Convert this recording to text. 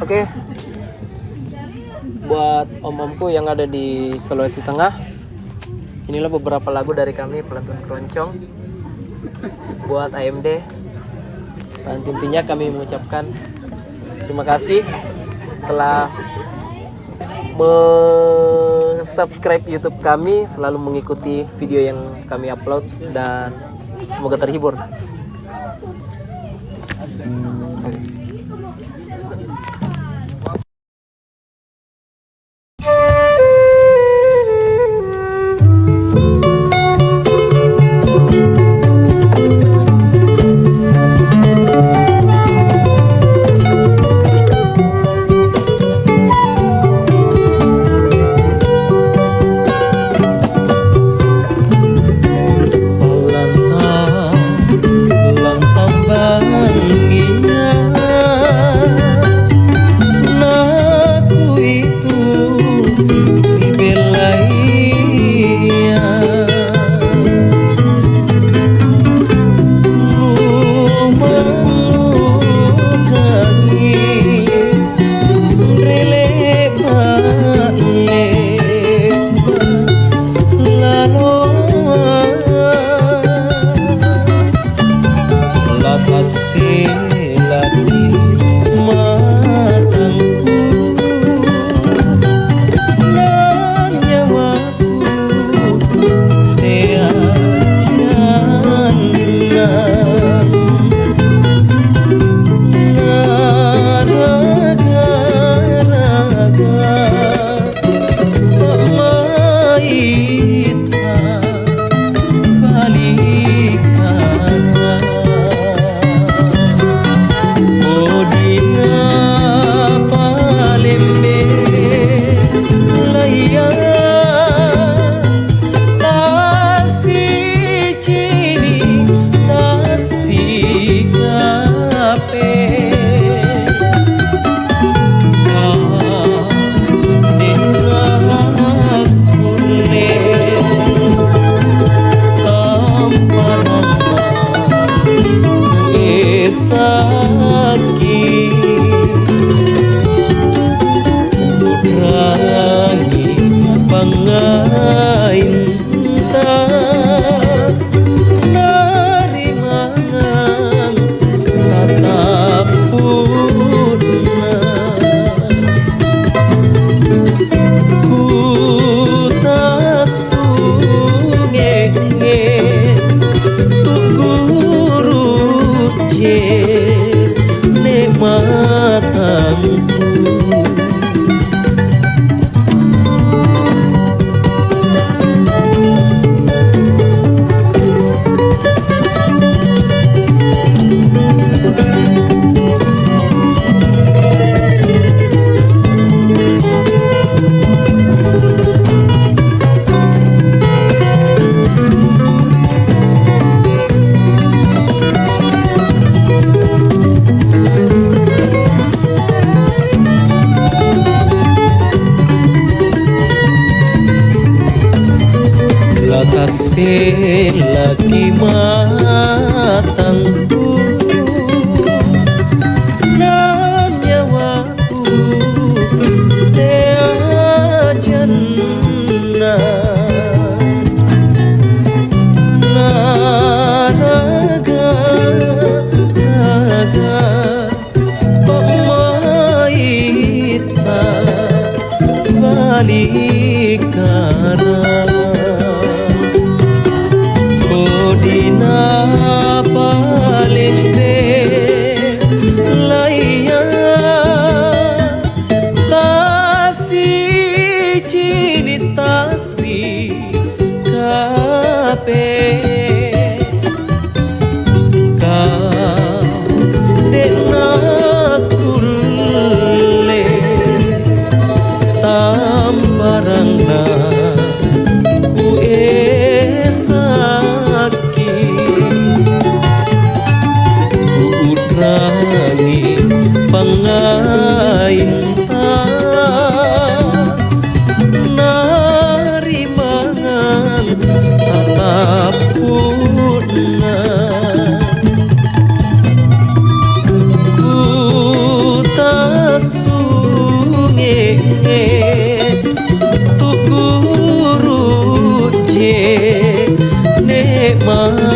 Oke, buat om-omku yang ada di Sulawesi Tengah, inilah beberapa lagu dari kami Pelantun Keroncong buat AMD. Dan intinya kami mengucapkan terima kasih telah subscribe YouTube kami, selalu mengikuti video yang kami upload, dan semoga terhibur. Kasih lagi matangku dan nyawaku dea jannah raga pemaita balikara dina paling belaya tasi jenis tasi kape kau dena kulle tamparangna ku esaki rangi pangainta narimangan tatapuna ku nikmat